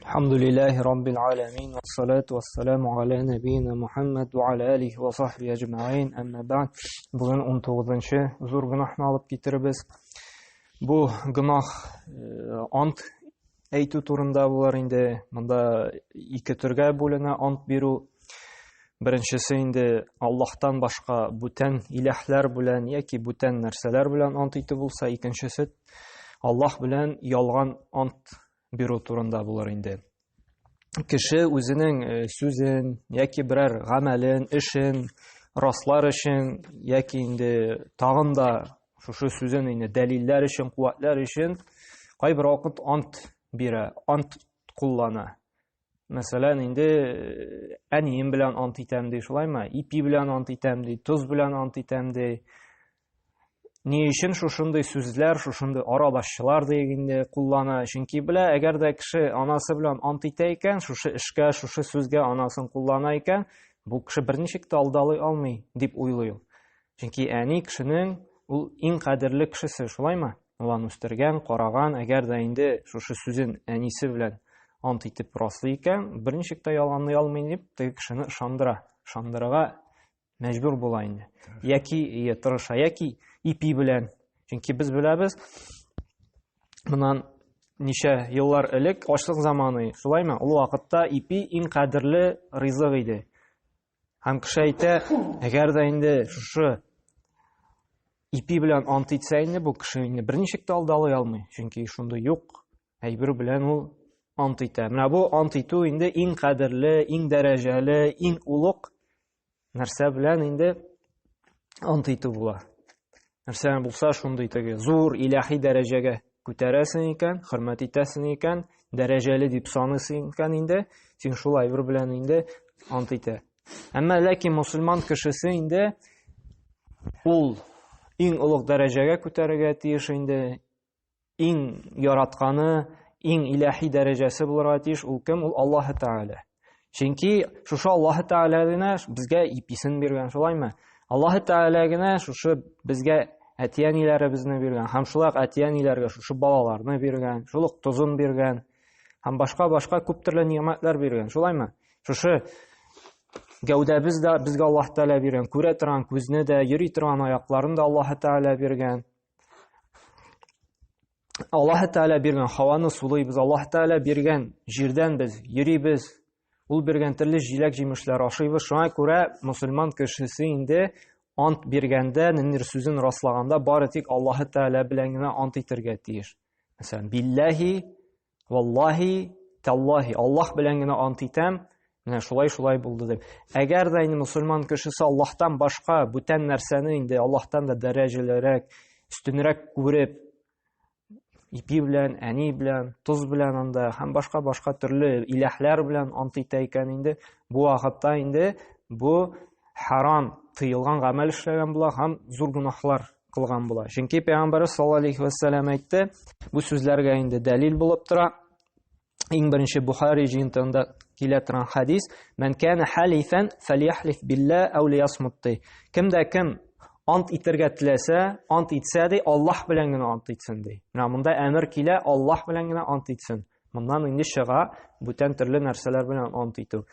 الحمد لله رب العالمين والصلاة والسلام على نبينا محمد وعلى آله وصحبه أجمعين أما بعد bugün 19-шы зур гынахны алып китербез. Бу гынах ант әйтү турында булар инде. Монда ике төргә бүленә ант бирү. Беренчесе инде Аллаһтан башка бүтән иләһләр белән яки бүтән нәрсәләр белән ант итү булса, икенчесе Аллаһ белән ялган ант бирү турында булар инде. Кеше үзенең сүзен яки берәр гамәлен, эшен раслар өчен яки инде тагын да шушы сүзен инде дәлилләр өчен, куәтләр өчен кайбер вакыт ант бирә, ант куллана. Мәсәлән, инде әнием белән ант итәм ди, шулаймы? Ипи белән ант итәм ди, туз белән ант итәм ди. Ни өчен шушындый сүзләр, шушындый аралашчылар дигәндә куллана? Чөнки белә, әгәр дә кеше анасы белән ант итә икән, шушы эшкә, шушы сүзгә анасын куллана икән, бу кеше берничек тә алдалый алмый дип уйлый. Чөнки әни кешенең ул иң кадерле кешесе, шулаймы? Ул үстергән, караган, әгәр дә инде шушы сүзен әнисе белән ант итеп раслый икән, берничек тә ялганлый алмый дип, теге кешене ышандырырга мәҗбүр була инде. Яки тырыша, яки ипи белән. Чөнки без беләбез, моннан ничә еллар элек ачлык заманы, шулаймы? Ул вакытта ипи иң кадерле ризык иде. Һәм кеше әйтә, әгәр дә инде шушы ипи белән ант итсә инде, бу кеше инде берничек тә алдалый алмый. Чөнки шундый юк, әйбер белән ул ант итә. Менә бу ант итү инде иң кадерле, иң дәрәҗәле, иң улуг нәрсә белән инде ант итү була. Нәрсә булса шундый теге зур илаһи дәрәҗәгә күтәрәсең икән, хөрмәт итәсең икән, дәрәҗәле дип саныйсың икән инде, син шулай бер белән инде ант итә. Әмма ләкин мусульман кешесе инде ул иң улуг дәрәҗәгә күтәрергә тиеш инде, иң яратканы, иң илаһи дәрәҗәсе булырга тиеш, ул кем? Ул Аллаһ Тәгалә. Чөнки шушы Аллаһ Тәгалә генә безгә иписен биргән, шулаймы? Аллаһ Тәгалә генә шушы безгә әтиәниләребезне биргән, һәм шулай әтиәниләргә шушы балаларны биргән, шулык тузын биргән, һәм башка күп төрле ниъмәтләр биргән, шулаймы? Шушы гәүдәбез дә безгә Аллаһ Тәгалә биргән, күрә торган күзне дә, йөри торган аякларын да Аллаһ Тәгалә биргән. Аллаһ Тәгалә биргән һаваны сулыйбыз, Аллаһ Тәгалә биргән җирдән без йөрибез. Ул биргән төрле җиләк-җимешләр ашыйбыз. Шуңа күрә мусульман кешесе инде ант биргәндә, нинdir сүзен раслаганда бары тик Аллаһ Тәгалә белән генә ант итәргә тиеш. Мәсәлән, биллаһи, валлаһи, таллаһи, Аллаһ белән генә ант итәм, менә шулай булды дип. Әгәр дә инде мусульман кешесе Аллаһтан башка бүтән нәрсәне инде Аллаһтан да дәрәҗәлерәк, үстенрәк күреп, ипи белән, әни белән, туз белән анда, һәм башка төрле иләһләр белән ант итә икән инде, бу вакытта инде бу харам, тыелган гамәл эшләгән була һәм зур гөнаһлар кылган була. Чөнки Пәйгамбәр саллаллаһу алейхи ва сәллям әйтте, бу сүзләргә инде дәлил булып тора. Иң беренче Бухари җыентыгында килә торган хадис: "Ман кана халифан фалияхлиф билла әү лиясмутти." Кемдә кем ант итәргә теләсә, ант итсә ди, Аллаһ белән генә ант итсен ди. Менә монда әмер килә, Аллаһ белән генә ант итсен. Моннан инде чыга бүтән төрле нәрсәләр белән ант итү.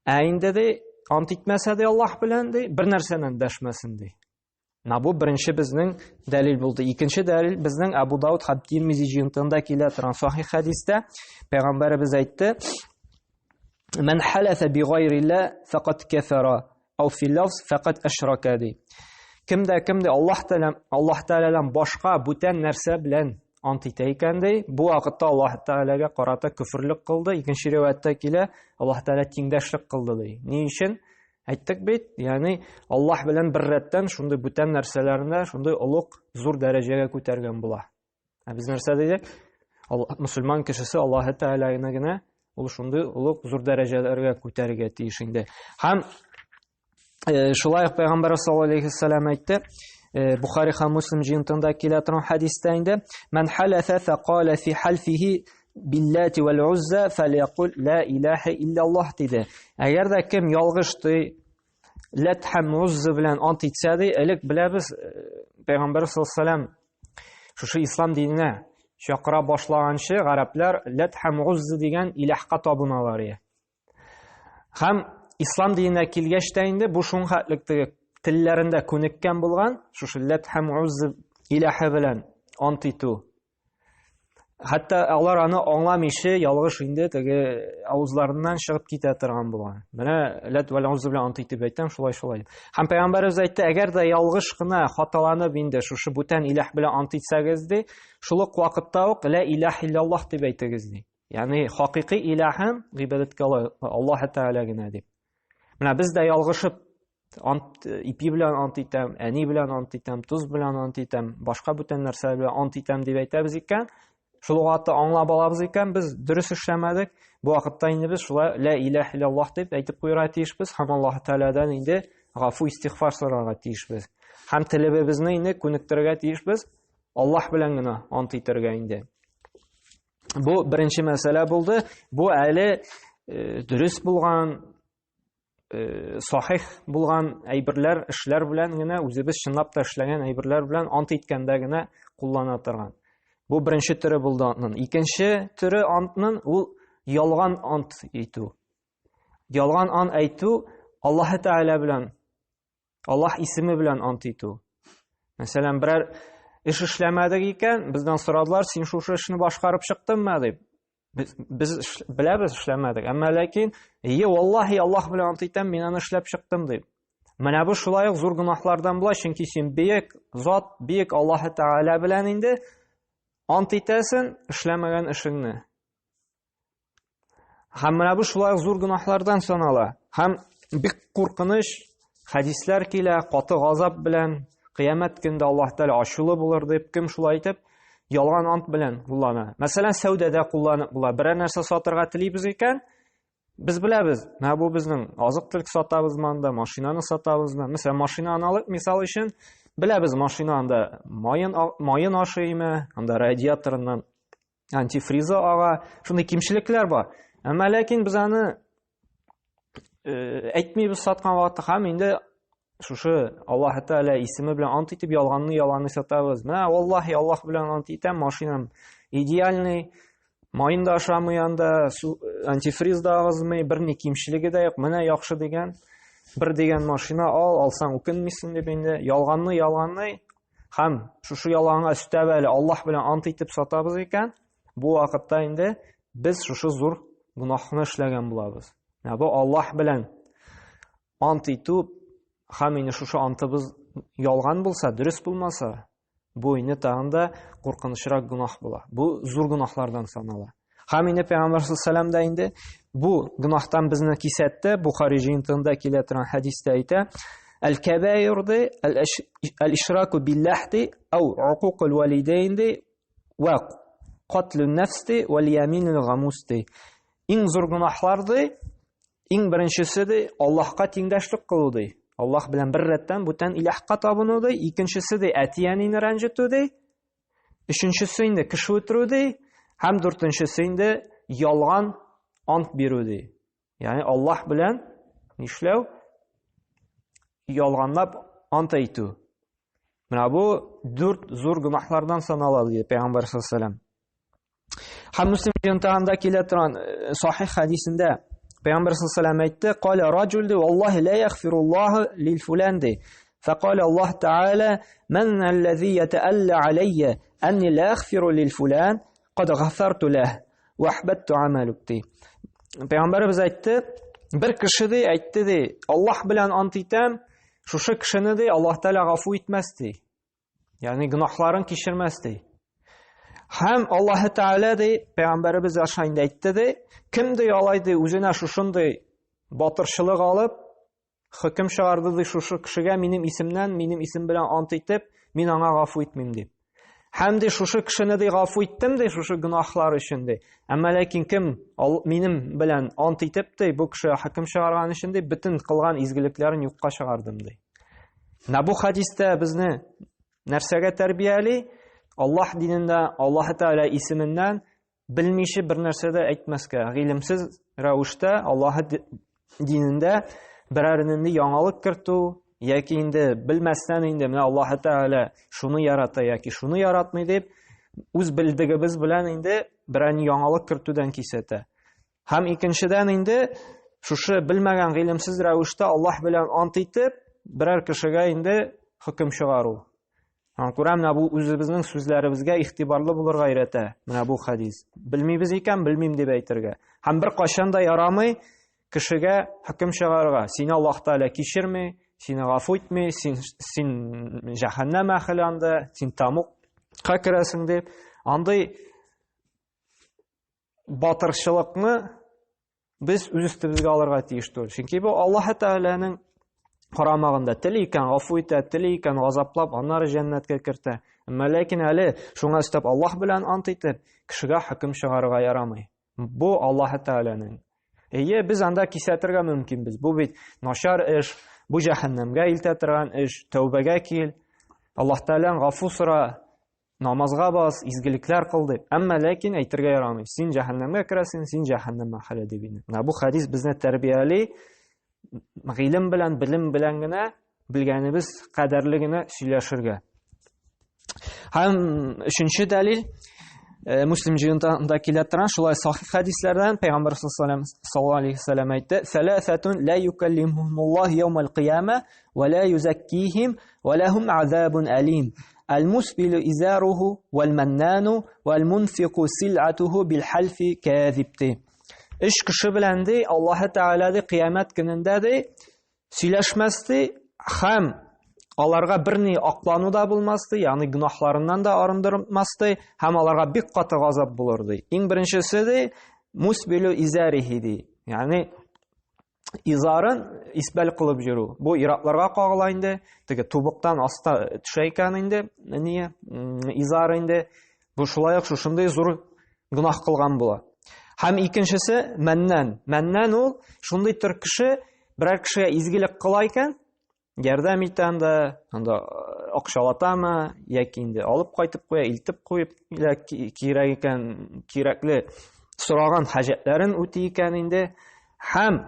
Ә инде ди ант итмәсә ди Аллаһ белән ди, бер нәрсәнән дәшмәсен ди. Менә бу беренче безнең дәлил булды. Икенче дәлил безнең Абу Дауд һәм Тирмизи җыентыгында килә торган сахих хадистә Пәйгамбәрбез әйтте: "Ман халафа би гайрилла фақат кафара, ау фи лафз фақат ашрака" ди. Кемдә Аллаһ Тәгаләдән башка бүтән нәрсә белән ант итә икән ди, бу вакытта Аллаһ Тәгаләгә карата күфрлек кылды. Икенче риваяттә килә, Аллаһ Тәгалә тиңдәшлек кылды ди. Ни өчен? Әйттек бит, ягъни Аллаһ белән бер рәттән шундый бүтән нәрсәләрне шундый улуг, зур дәрәҗәгә күтәргән була. Ә без нәрсә дидек? Мусульман кешесе Аллаһ Тәгаләне генә ул шундый улуг, зур дәрәҗәләргә күтәрергә тиеш инде. Һәм шулай ук Пәйгамбәр саллаллаһу алейхи ва сәллям әйтте, Бухари һәм Муслим җыентыгында килә торган хадистә инде: "Ман халафа фaqala fi halfihi billati wal uzza falyaqul la ilaha illa Allah" диде. Әгәр дә кем ялгышты, Лат һәм Узза белән ант итсә ди, элек беләбез, Пәйгамбәр саллаллаһу алейхи ва сәллям шушы ислам диненә чакыра башлаганчы гарәпләр Лат һәм Узза дигән иләхкә табыналар. Һәм ислам диненә килгәч тә инде бу шуң хәтлек телләрендә күнеккән булган, шушы Лат һәм Узза иләһе белән ант итү. Хәтта алар аны аңламыйчы ялгыш инде теге авызларыннан чыгып китә торган булган. Менә Лат вә Узза белән ант итеп әйтәм, шулай. Һәм Пәйгамбәрбез әйтте, әгәр дә ялгыш кына хаталанып инде шушы бүтән иләһ белән ант итсәгез ди, шул ук вакытта ук ла илаһ илляллаһ дип әйтегез ди. Ягъни хакыйкый илаһым гыйбадәткә Аллаһ Тәгалә генә дип. Менә без дә ялгышып ант ипи белән ант итәм, әни белән ант итәм, туз белән ант итәм, башка бүтән нәрсә белән ант итәм дип әйтәбез икән. Шул вакытта аңлап алабыз икән, без дөрес эшләмәдек. Бу вакытта инде без шулай ла илаһ илляллаһ дип әйтеп куйырга тиешбез һәм Аллаһ Тәгаләдән инде гафу истигъфар сорарга тиешбез. Һәм телебезне инде күнектерергә тиешбез, Аллаһ белән генә ант итәргә инде. Бу беренче мәсьәлә булды. Бу әле дөрес булган, сахих булган әйберләр, эшләр белән генә үзебез чынлап та эшләгән әйберләр белән ант иткәндә генә куллана торган. Бу беренче төре булды антның. Икенче төре антның ул ялган ант итү. Ялган ант әйтү Аллаһ Тәгалә белән, Аллаһ исеме белән ант итү. Мәсәлән, берәр эш эшләмәдек икән, бездән сорадылар, син шушы эшне башкарып чыктыңмы дип. Без беләбез эшләмәдек, әмма ләкин, валлаһи Аллаһ белән ант итәм, мин аны эшләп чыктым дип. Менә бу шулай ук зур гынаһлардан була, чөнки син бөек зат, бөек Аллаһ Тәгалә белән инде ант итәсен эшләмәгән эшеңне. Һәм менә бу шулай зур гынаһлардан санала. Һәм бик куркыныч хәдисләр килә, каты газап белән, кыямәт көндә Аллаһ Тәгалә ачулы булыр дип, кем шулай итеп ялган ант белән куллана. Мәсәлән, сәүдәдә кулланып була. Берәр нәрсә сатырга телибез икән, без беләбез. Менә бу безнең азык-төлек сатабызмы анда, машинаны сатабызмы? Мәсәлән, машинаны алып, мисал өчен, беләбез, машина анда майын ашыймы, анда радиаторыннан антифриза ага, шундый кимчелекләр бар. Әмма ләкин без аны әйтмибез саткан вакытта, һәм инде шушы Аллаһ Тәгалә исеме белән ант итеп ялганны сатабыз. Менә валлаһи Аллаһ белән ант итәм, машинам идеальный, майын да ашамый анда, антифриз да агызмый, берни кимчелеге дә юк. Менә яхшы дигән бер дигән машина алсаң үкенмисең дип инде ялганны һәм шушы ялганга өстәп әле Аллаһ белән ант итеп сатабыз икән, бу вакытта инде без шушы зур гынаһны эшләгән булабыз. Менә бу Аллаһ белән ант итү һәм инде шушы антыбыз ялган булса, дөрес булмаса, бу инде тагын да куркынычрак гынаһ була. Бу зур гынаһлардан санала. Һәм инде Пәйгамбәр саллаллаһу алейһи инде бу гынаһтан безне кисәтте. Бухари җыентыгында килә торган хәдистә әйтә: "Әл-кабаирди әл-ишраку биллаһди ау уқуқул валидейнди ва qatlun nafsdi вал яминул гамусди." Иң зур гынаһларды, иң беренчесе ди Аллаһка тиңдәшлек кылу ди. Аллаһ белән бер рәттән бүтән илаһка табыну ди. Икенчесе ди әтияне рәнҗетү ди. Өченчесе инде кеше үтерү ди. Һәм дүртенчесе инде ялган ант бирү ди. Ягъни Аллаһ белән нишләү? Ялганлап ант әйтү. Менә бу 4 зур гынаһлардан санала ди Пәйгамбәр саллаллаһу алейһи. Һәм Муслим җыентыгында килә торган сахих хәдисендә Пәйгамбәр саллаллаһу алейһи әйтте: "Кала раҗул ди валлаһи ла яғфируллаһу лил фулан ди. Фақала Аллаһ тәгалә: "Ман аллазӣ ятаалла алайя анни ла яғфиру лил фулан, қад ғафарту лах ва ахбатту амалук" ди. Пәйгамбәрбез әйтте, бер кеше ди әйтте ди: "Аллаһ белән ант итәм, шушы кешене ди Аллаһ Тәгалә гафу итмәс ди. Ягъни гынаһларын кичермәс ди." Һәм Аллаһ Тәгалә ди Пәйгамбәрбез аша инде әйтте ди: "Кем ди алай ди үзенә шушындый батырчылык алып, хөкем чыгарды ди шушы кешегә минем исемнән, минем исем белән ант итеп, мин аңа гафу итмим" ди. Һәм ди шушы кешене ди гафу иттем ди шушы гынаһлар өчен ди. Әмма ләкин кем минем белән ант итеп ди бу кеше хөкем чыгарган өчен ди бөтен кылган изгелекләрен юкка чыгардым ди. Менә бу хадистә безне нәрсәгә тәрбияли? Аллаһ динендә Аллаһ Тәгалә исеменнән белмичә бер нәрсә дә әйтмәскә, гыйлемсез рәвештә Аллаһ динендә берәр нинди яңалык кертү яки инде белмәстән инде менә Аллаһ Тәгалә шуны ярата яки шуны яратмый дип үз белдегебез белән инде берәр яңалык кертүдән кисәтә. Һәм икенчедән инде шушы белмәгән гыйлемсез рәвештә Аллаһ белән ант итеп, берәр кешегә инде хөкем чыгару. Күрә, менә бу үзебезнең сүзләребезгә игътибарлы булырга өйрәтә. Менә бу хадис. Белмибез икән, белмим дип әйтергә. Һәм бер кашан да ярамый кешегә хөкем чыгарырга. Сине Аллаһ Тәгалә кичерми, сине гафу итми, син җәһәннәм әһле анда, син тамукка керәсең дип. Андый батырчылыкны без үз өстебезгә алырга тиеш түгел. Чөнки бу Аллаһ Тәгаләнең карамагында. Теле икән гафу итә, теле икән газаплап, аннары җәннәткә кертә. Әмма ләкин әле шуңа өстәп Аллаһ белән ант итеп, кешегә хөкем чыгарырга ярамый. Бу Аллаһ Тәгаләнең. Без анда кисәтергә мөмкинбез. Бу бит начар эш, бу җәһәннәмгә илтә торган эш, тәүбәгә кил. Аллаһ Тәгалән гафу сора, намазга бас, изгелекләр кыл дип. Әмма ләкин әйтергә ярамый. Син җәһәннәмгә керәсең, син җәһәннәм әһле дип инде. Бу хадис безне тәрбияли. Гыйлем белән, билем белән генә белгәнебез кадерле генә сөйләшергә. Һәм өченче дәлил Муслим җыентыгында килә торган шулай сахих хадисләрдән Пәйгамбәр саллаллаһу алейһи ва саллям әйтте: "Саласатун ла юкаллимухумуллаһу яумал қияма ва ла юзаккихим ва лахум азабун алим. Ал-мусбилу изаруху вал маннану вал мунфиқу сил'атуху бил хальфи кәзибти." Үч кеше белән ди Аллаһ Тәгалә кыямәт көнендә ди сөйләшмәсте һәм аларга берни аклану да булмасты, ягъни гынахларыннан да арындырмасты һәм аларга бик каты газап булыр ди. Иң беренчесе ди мусбилу изарихи ди. Ягъни изарын исбәл кылып йөрү. Бу иракларга кагыла инде, теге тубыктан аста төшә икән инде, изар инде. Бу шулай ук шушындай зур гынах кылган була. Һәм икенчесе мәннән. Мәннән ул шундый төр кеше, берәр кешегә изгелек кыла икән, ярдәм итә анда акчалатамы, яки инде алып кайтып куя, илтеп куеп, кирәк икән, кирәкле сораган хаҗәтләрен үти икән инде. Һәм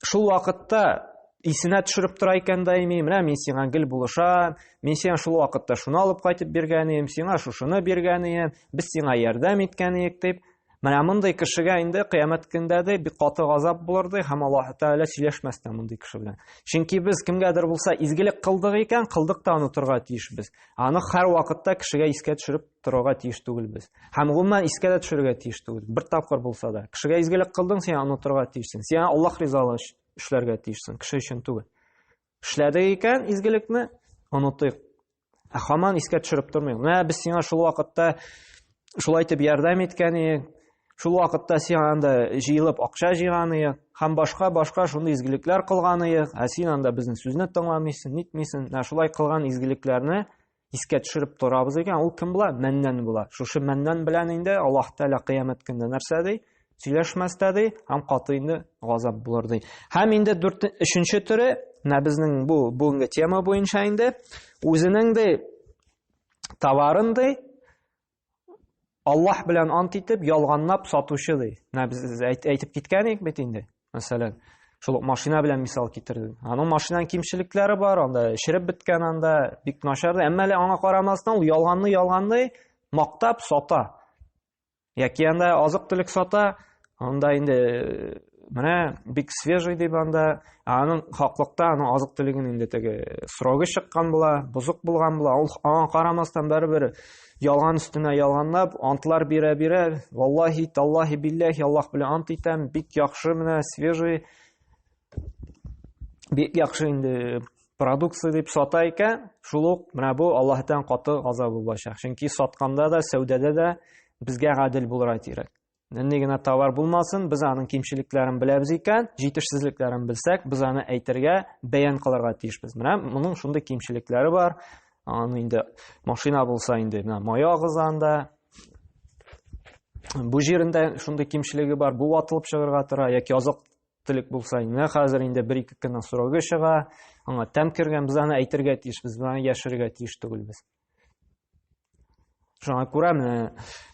шул вакытта исенә төшереп тора икән даими, менә мин сиңа гел булышам, мин сиңа шул вакытта шуны алып кайтып биргәнем, сиңа шушыны биргәнем, без сиңа ярдәм иткәнек дип. Менә мондый кешегә инде кыямәт көндә дә бик каты газап булыр ди һәм Аллаһ Тәгалә сөйләшмәстән мондый кеше белән. Чөнки без кемгәдер булса изгелек кылдык икән, кылдык та онытырга тиешбез. Аны һәр вакытта кешегә искә төшереп торырга тиеш түгелбез. Һәм гомумән искә дә төшерергә тиеш түгел. Бер тапкыр булса да кешегә изгелек кылдың, син онытырга тиешсең. Син Аллаһ ризалыгы эшләргә тиешсең, кеше өчен түгел. Эшләдек икән изгелекне, онытыйк. Һаман искә төшереп тормыйк. Менә без сиңа шул вакытта шулай итеп ярдәм иткәнек, шул вакытта син анда җыелып акча җыйганыек, һәм башка шундый изгелекләр кылганыек, син анда безнең сүзне тыңламыйсың, нитмисең. Шулай кылган изгелекләрне искә төшереп торабыз икән, ул кем була? Мәннән була. Шушы мәннән белән инде Аллаһ Тәгалә кыямәт көндә нәрсә ди? Сөйләшмәстә ди, һәм каты инде газап булыр ди. Һәм инде өченче төре, менә безнең бу бүгенге тема буенча инде үзенең дә товарын ди Аллаһ белән ант итеп ялганлап сатучы ди. Менә без әйтеп киткәнек бит инде. Мәсәлән, шул машина белән мисал китердек. Аның машинаның кимчелекләре бар, анда ширеп биткән, анда бик начар. Әмма аңа карамастан ул ялганны мактап сата. Яки анда азык-төлек сата, анда инде менә бик свежий дип анда аның хаклыкта аның азык-төлеген инде теге срогы чыккан була, бузык булган була. Ул аңа карамастан бер ялган өстенә ялганлап, антлар бирә. Валлаһи, таллаһи, биллаһи, Аллаһ белән ант итәм, бик яхшы менә свежий, бик яхшы инде продукция дип сата икән. Шул ук менә бу Аллаһтан каты газап булачак. Чөнки сатканда да, сәүдәдә дә безгә гадел булырга кирәк. Нинди генә товар булмасын, без аның кимчелекләрен беләбез икән, җитешсезлекләрен белсәк, без аны әйтергә, бәян кылырга тиешбез. Менә моның шундый кимчелекләре бар. Аны инде машина булса инде менә мая агызанда, бу җирендә шундый кимчелеге бар, бу ватылып чыгарга тора, яки азык-төлек булса, менә хәзер инде 1-2 көннән срогы чыга, аңа тәм кергән, без аны әйтергә тиешбез, аны яшерергә тиеш түгелбез. Шуңа күрә менә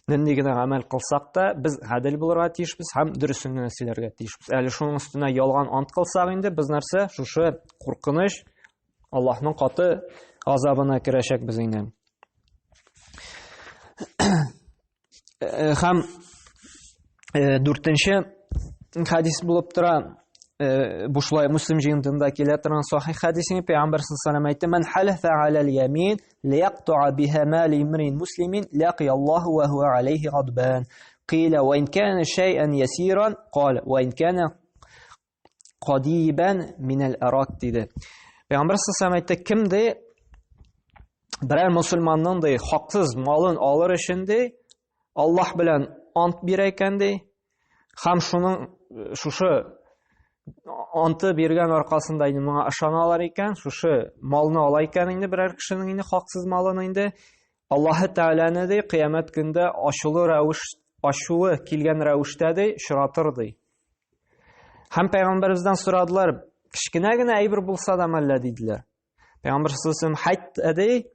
нинди генә гамәл кылсак та, без гадел булырга тиешбез һәм дөресен генә сөйләргә тиешбез. Әле шуның өстенә ялган ант кылсак инде, без нәрсә? Шушы куркыныч Аллаһның каты азабына керәчәк без инде. һәм дүртенче хадис булып тора. Бу шулай Муслим җыентында килә торган сахих хадисне Пәйгамбәр саллаллаһу алейһи ва саллям әйтте: "Ман халафа алал ямин лияқтуа биха мали имрин муслимин лaqi Аллаһу ва хуа алейхи гадбан. Qila wa in kana shay'an yasiran qala wa in kana qadiban min al-arak" диде. Пәйгамбәр саллаллаһу алейһи ва саллям әйтте: "Кемде берәр мусульманның да хаксыз малын алыр өчен дә Аллаһ белән ант бирә икән дә, һәм шушы анты биргән аркасында инде моңа ышаналар икән, шушы малны ала икән инде берәр кешенең инде хаксыз малын инде, Аллаһы Тәгаләне дә кыямәт көндә ачуы килгән рәвештә дә шыратыр ди." Һәм Пәйгамбәребездән сорадылар: "Кичкенә генә әйбер булса да мәллә?" диделәр. Пәйгамбәр саллаллаһу алейһи ва саллям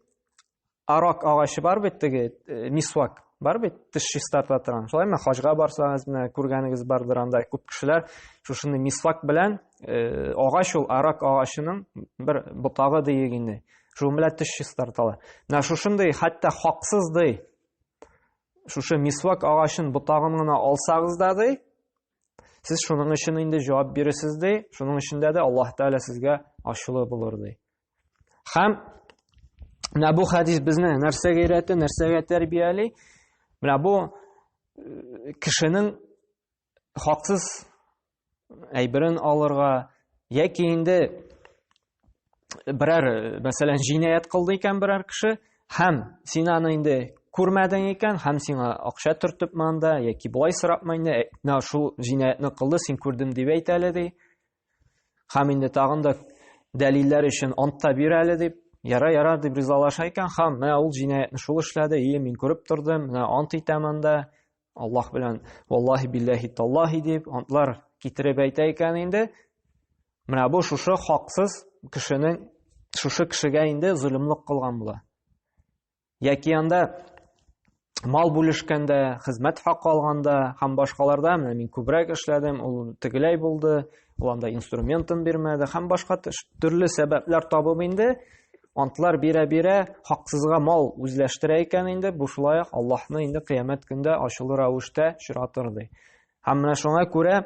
арак агачы бар бит, теге мисвак бар бит, теш чистарта торган. Шулай менә хаҗга барсагыз, менә күргәнегез бардыр, анда күп кешеләр шушындай мисвак белән агач, ул арак агачының бер ботагы диек инде. Шул белән теш чистарталар. Менә шушындай хәтта хаксыз ди. Шушы мисвак агачын ботагын гына алсагыз да ди, сез шуның өчен инде җавап бирәсез ди, шуның өчен дә Аллаһ Тәгалә сезгә ачулы булыр ди. Һәм менә бу хадис безне нәрсәгә өйрәтә, нәрсәгә тәрбияли? Менә бу кешенең хаксыз әйберен алырга, яки инде берәр, мәсәлән, җинаят кылды икән берәр кеше, һәм син аны инде күрмәдең икән, һәм сиңа акча төртеп монда, яки болай сорапмы инде, менә шул җинаятны кылды, син күрдем дип әйт әле ди. Һәм инде тагын да дәлилләр өчен антта бир әле дип, яра дип ризалаша икән, һәм менә ул җинаятны шул эшләде, мин күреп тордым, менә ант итәм анда, Аллаһ белән, валлаһи биллаһи таллаһи дип антлар китереп әйтә икән инде. Менә бу шушы хаксыз кешенең шушы кешегә инде зулымлык кылган була. Яки анда мал бүлешкәндә, хезмәт хакы алганда һәм башкаларда, менә мин күбрәк эшләдем, ул тегеләй булды, ул анда инструментын бирмәде, һәм башка төрле сәбәпләр табып инде антлар бирә-бирә хаксызга мал үзләштерә икән инде, бу шулай Аллаһны инде кыямәт көндә ачулы рәвештә чыратыр ди. Һәм менә шуңа күрә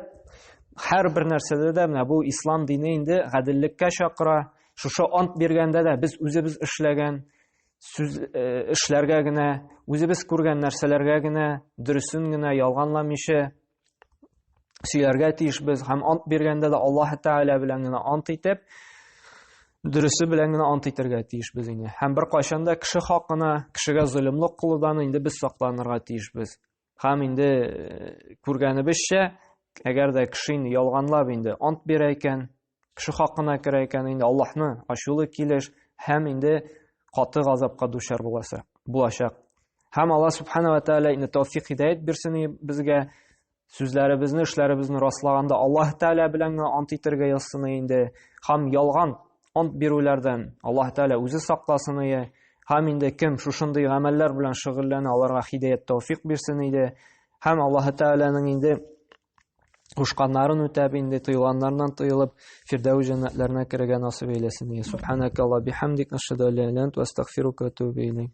һәрбер нәрсәдә дә менә бу ислам дине инде гаделлеккә чакыра. Шушы ант биргәндә дә без үзебез эшләгән эшләргә генә, үзебез күргән нәрсәләргә генә, дөресен генә ялганламыйча сөйләргә тиешбез. Һәм ант биргәндә дә Аллаһ Тәгалә белән генә ант итеп, дөресе белән генә ант итәргә тиешбез инде. Һәм бер кайчан да кеше хакына, кешегә зулымлык кылудан инде без сакланырга тиешбез. Һәм инде күргәнебезчә, әгәр дә кеше ялганлап инде ант бирә икән, кеше хакына керә икән, инде Аллаһны ачулы килеш һәм инде каты газапка дучар булачак. Һәм Аллаһ Субханаһу ва Тәгалә инде тәүфик хидаят бирсен безгә, сүзләребезне, эшләребезне раслаганда Аллаһ Тәгалә белән ант итәргә язсын инде, һәм ялган ант бирүләрдән Аллаһ Тәгалә үзе сакласын иде. Һәм инде кем шушындый гамәлләр белән шөгыльләнә, аларга хидаят тәүфик бирсен иде. Һәм Аллаһ Тәгаләнең инде кушканнарын үтәп, инде тыйылганнардан тыйылып, Фирдәүс җәннәтләренә керергә насыйп әйләсен. Субханака ва бихамдик, ашһаду ан ла илаһа илля анта, астагфирука ва атубу илейк.